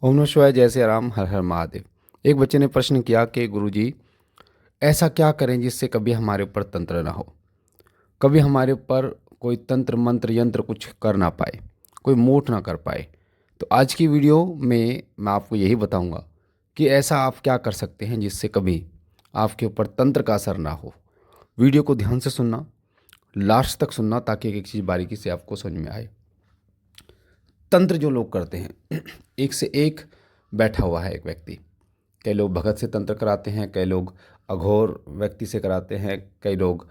ओम नमः शिवाय, जय श्री राम, हर हर महादेव। एक बच्चे ने प्रश्न किया कि गुरुजी, ऐसा क्या करें जिससे कभी हमारे ऊपर तंत्र ना हो, कभी हमारे ऊपर कोई तंत्र मंत्र यंत्र कुछ कर ना पाए, कोई मोट ना कर पाए। तो आज की वीडियो में मैं आपको यही बताऊंगा कि ऐसा आप क्या कर सकते हैं जिससे कभी आपके ऊपर तंत्र का असर ना हो। वीडियो को ध्यान से सुनना, लास्ट तक सुनना, ताकि एक एक चीज़ बारीकी से आपको समझ में आए। तंत्र जो लोग करते हैं एक से एक बैठा हुआ है एक व्यक्ति। कई लोग भगत से तंत्र कराते हैं, कई लोग अघोर व्यक्ति से कराते हैं, कई लोग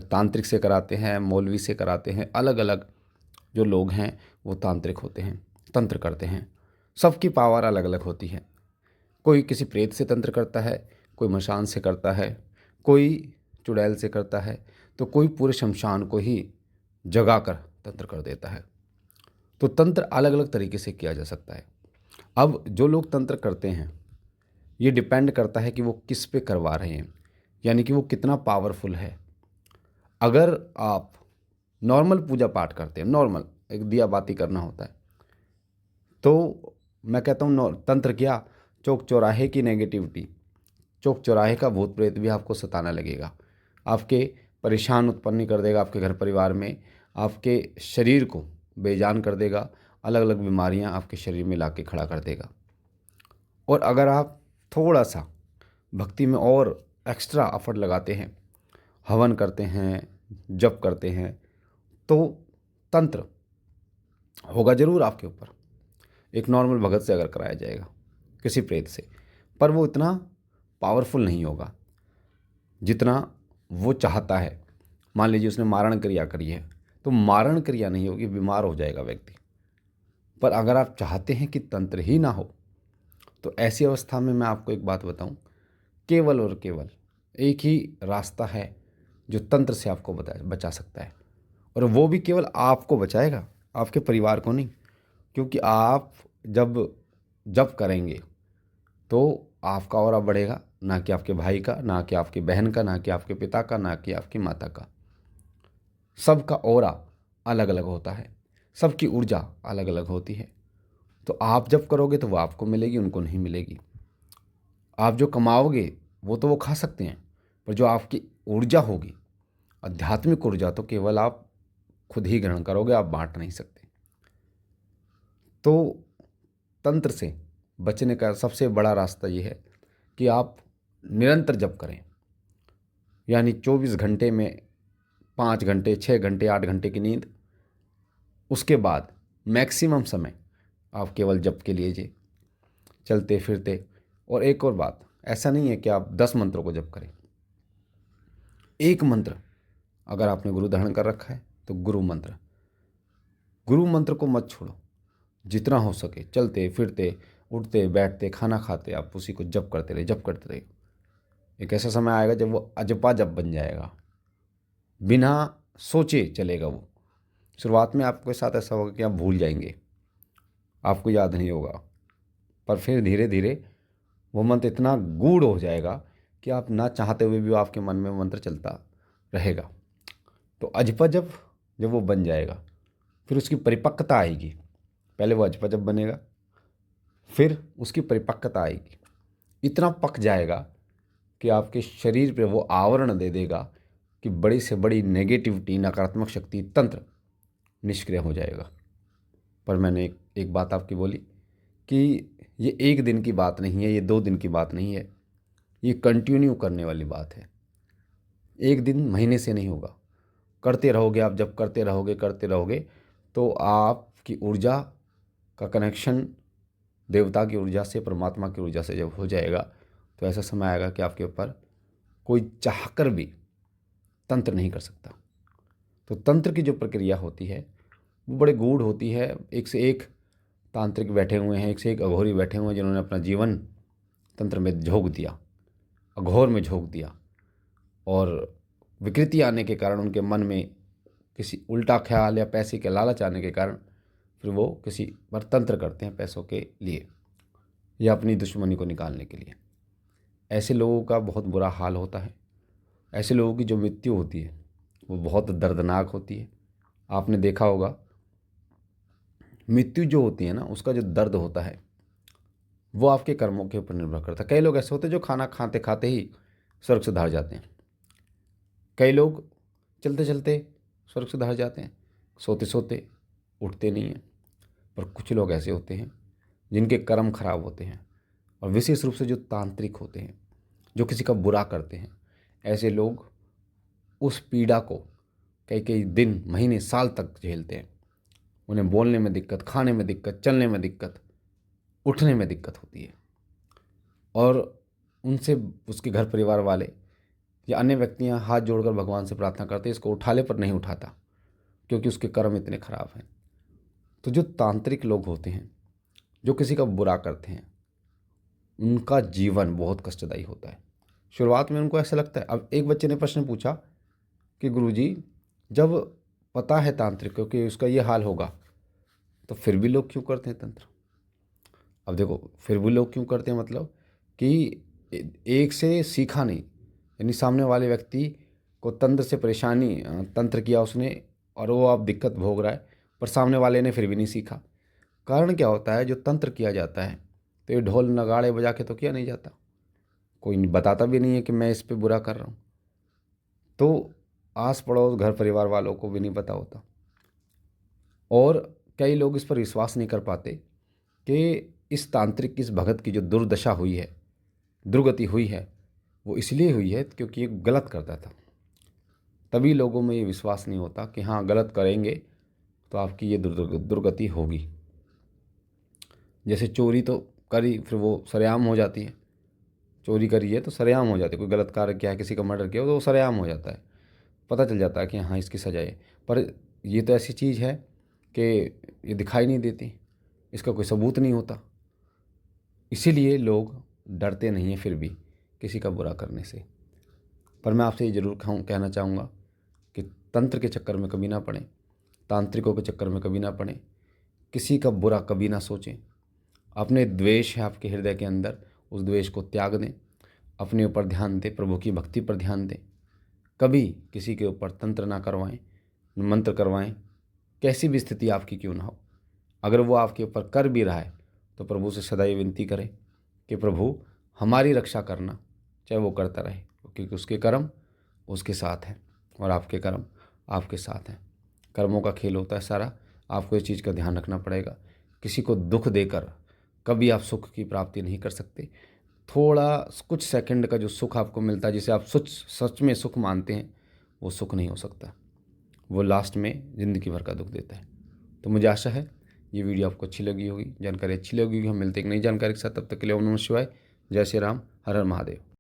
तांत्रिक से कराते हैं, मौलवी से कराते हैं। अलग अलग जो लोग हैं वो तांत्रिक होते हैं, तंत्र करते हैं। सबकी पावर अलग अलग होती है। कोई किसी प्रेत से तंत्र करता है, कोई मशान से करता है, कोई चुड़ैल से करता है, तो कोई पूरे शमशान को ही जगा कर तंत्र कर देता है। तो तंत्र अलग अलग तरीके से किया जा सकता है। अब जो लोग तंत्र करते हैं, ये डिपेंड करता है कि वो किस पे करवा रहे हैं, यानी कि वो कितना पावरफुल है। अगर आप नॉर्मल पूजा पाठ करते हैं, नॉर्मल एक दिया बाती करना होता है, तो मैं कहता हूँ तंत्र किया, चौक चौराहे की नेगेटिविटी, चौक चौराहे का भूत प्रेत भी आपको सताना लगेगा, आपके परेशान उत्पन्न कर देगा, आपके घर परिवार में आपके शरीर को बेजान कर देगा, अलग अलग बीमारियां आपके शरीर में लाके खड़ा कर देगा। और अगर आप थोड़ा सा भक्ति में और एक्स्ट्रा एफर्ट लगाते हैं, हवन करते हैं, जप करते हैं, तो तंत्र होगा ज़रूर आपके ऊपर। एक नॉर्मल भगत से अगर कराया जाएगा, किसी प्रेत से, पर वो इतना पावरफुल नहीं होगा जितना वो चाहता है। मान लीजिए उसने मारण क्रिया करी है, तो मारण क्रिया नहीं होगी, बीमार हो जाएगा व्यक्ति। पर अगर आप चाहते हैं कि तंत्र ही ना हो, तो ऐसी अवस्था में मैं आपको एक बात बताऊं, केवल और केवल एक ही रास्ता है जो तंत्र से आपको बचा सकता है। और वो भी केवल आपको बचाएगा, आपके परिवार को नहीं। क्योंकि आप जब जब करेंगे तो आपका ऑरा बढ़ेगा, ना कि आपके भाई का, ना कि आपकी बहन का, ना कि आपके पिता का, ना कि आपकी माता का। सबका ऑरा अलग अलग होता है, सबकी ऊर्जा अलग अलग होती है। तो आप जब करोगे तो वो आपको मिलेगी, उनको नहीं मिलेगी। आप जो कमाओगे वो तो वो खा सकते हैं, पर जो आपकी ऊर्जा होगी, आध्यात्मिक ऊर्जा, तो केवल आप खुद ही ग्रहण करोगे, आप बांट नहीं सकते। तो तंत्र से बचने का सबसे बड़ा रास्ता ये है कि आप निरंतर जप करें, यानी 24 घंटे में 5 घंटे, 6 घंटे, 8 घंटे की नींद, उसके बाद मैक्सिमम समय आप केवल जप के लिए चलते फिरते। और एक और बात, ऐसा नहीं है कि आप 10 मंत्रों को जप करें। एक मंत्र, अगर आपने गुरु धारण कर रखा है तो गुरु मंत्र को मत छोड़ो। जितना हो सके चलते फिरते, उठते बैठते, खाना खाते, आप उसी को जप करते रहे, जप करते रहे। एक ऐसा समय आएगा जब वो अजपा जप बन जाएगा, बिना सोचे चलेगा वो। शुरुआत में आपके साथ ऐसा होगा कि आप भूल जाएंगे, आपको याद नहीं होगा, पर फिर धीरे धीरे वो मंत्र इतना गूढ़ हो जाएगा कि आप ना चाहते हुए भी वो आपके मन में वो मंत्र चलता रहेगा। तो अजपा जब वो बन जाएगा, फिर उसकी परिपक्वता आएगी। पहले वो अजपा जब बनेगा, फिर उसकी परिपक्वता आएगी, इतना पक जाएगा कि आपके शरीर पे वो आवरण दे देगा कि बड़ी से बड़ी नेगेटिविटी, नकारात्मक शक्ति, तंत्र निष्क्रिय हो जाएगा। पर मैंने एक बात आपकी बोली कि ये एक दिन की बात नहीं है, ये 2 दिन की बात नहीं है, ये कंटिन्यू करने वाली बात है। एक दिन महीने से नहीं होगा, करते रहोगे आप, जब करते रहोगे तो आपकी ऊर्जा का कनेक्शन देवता की ऊर्जा से, परमात्मा की ऊर्जा से जब हो जाएगा, तो ऐसा समय आएगा कि आपके ऊपर कोई चाहकर भी तंत्र नहीं कर सकता। तो तंत्र की जो प्रक्रिया होती है वो बड़े गूढ़ होती है। एक से एक तांत्रिक बैठे हुए हैं, एक से एक अघोरी बैठे हुए हैं, जिन्होंने अपना जीवन तंत्र में झोंक दिया, अघोर में झोंक दिया। और विकृति आने के कारण उनके मन में किसी उल्टा ख्याल या पैसे के लालच आने के कारण फिर वो किसी पर तंत्र करते हैं, पैसों के लिए या अपनी दुश्मनी को निकालने के लिए। ऐसे लोगों का बहुत बुरा हाल होता है। ऐसे लोगों की जो मृत्यु होती है वो बहुत दर्दनाक होती है। आपने देखा होगा, मृत्यु जो होती है ना, उसका जो दर्द होता है वो आपके कर्मों के ऊपर निर्भर करता है। कई लोग ऐसे होते हैं जो खाना खाते खाते ही स्वर्ग सुधार जाते हैं, कई लोग चलते चलते स्वर्ग सुधार जाते हैं, सोते सोते उठते नहीं हैं। पर कुछ लोग ऐसे होते हैं जिनके कर्म खराब होते हैं, और विशेष रूप से जो तांत्रिक होते हैं, जो किसी का बुरा करते हैं, ऐसे लोग उस पीड़ा को कई कई दिन, महीने, साल तक झेलते हैं। उन्हें बोलने में दिक्कत, खाने में दिक्कत, चलने में दिक्कत, उठने में दिक्कत होती है। और उनसे उसके घर परिवार वाले या अन्य व्यक्तियां हाथ जोड़कर भगवान से प्रार्थना करते हैं, इसको उठा ले, पर नहीं उठाता, क्योंकि उसके कर्म इतने खराब हैं। तो जो तांत्रिक लोग होते हैं, जो किसी का बुरा करते हैं, उनका जीवन बहुत कष्टदायी होता है। शुरुआत में उनको ऐसा लगता है। अब एक बच्चे ने प्रश्न पूछा कि गुरुजी, जब पता है तांत्रिक को कि उसका ये हाल होगा, तो फिर भी लोग क्यों करते हैं तंत्र? अब देखो, फिर भी लोग क्यों करते हैं, मतलब कि एक से सीखा नहीं, यानी सामने वाले व्यक्ति को तंत्र से परेशानी, तंत्र किया उसने और वो अब दिक्कत भोग रहा है, पर सामने वाले ने फिर भी नहीं सीखा। कारण क्या होता है, जो तंत्र किया जाता है तो ये ढोल नगाड़े बजा के तो किया नहीं जाता, कोई बताता भी नहीं है कि मैं इस पे बुरा कर रहा हूँ। तो आस पड़ोस, घर परिवार वालों को भी नहीं पता होता। और कई लोग इस पर विश्वास नहीं कर पाते कि इस तांत्रिक, इस भगत की जो दुर्दशा हुई है, दुर्गति हुई है, वो इसलिए हुई है क्योंकि ये गलत करता था। तभी लोगों में ये विश्वास नहीं होता कि हाँ, गलत करेंगे तो आपकी ये दुर्गति होगी। जैसे चोरी तो करी, फिर वो सरेआम हो जाती है। चोरी करी है तो सरेआम हो जाती है, कोई गलत कार्य किया है, किसी का मर्डर किया हो, तो वो सरेआम हो जाता है, पता चल जाता है कि हाँ, इसकी सजा है। पर ये तो ऐसी चीज़ है कि ये दिखाई नहीं देती, इसका कोई सबूत नहीं होता, इसीलिए लोग डरते नहीं हैं फिर भी किसी का बुरा करने से। पर मैं आपसे ये ज़रूर कहना चाहूँगा कि तंत्र के चक्कर में कभी ना पड़ें, तांत्रिकों के चक्कर में कभी ना पड़ें, किसी का बुरा कभी ना सोचें। अपने द्वेष है आपके हृदय के अंदर, उस द्वेष को त्याग दें, अपने ऊपर ध्यान दें, प्रभु की भक्ति पर ध्यान दें। कभी किसी के ऊपर तंत्र ना करवाएं, मंत्र करवाएं, कैसी भी स्थिति आपकी क्यों ना हो। अगर वो आपके ऊपर कर भी रहा है तो प्रभु से सदैव विनती करें कि प्रभु हमारी रक्षा करना, चाहे वो करता रहे, क्योंकि उसके कर्म उसके साथ हैं और आपके कर्म आपके साथ हैं। कर्मों का खेल होता है सारा। आपको इस चीज़ का ध्यान रखना पड़ेगा। किसी को दुख देकर कभी आप सुख की प्राप्ति नहीं कर सकते। थोड़ा कुछ सेकंड का जो सुख आपको मिलता है, जिसे आप सच में सुख मानते हैं, वो सुख नहीं हो सकता। वो लास्ट में ज़िंदगी भर का दुख देता है। तो मुझे आशा है ये वीडियो आपको अच्छी लगी होगी, जानकारी अच्छी लगी होगी। हम मिलते हैं एक नई जानकारी के साथ, तब तक के लिए ओम नमः शिवाय, जय श्री राम, हर हर महादेव।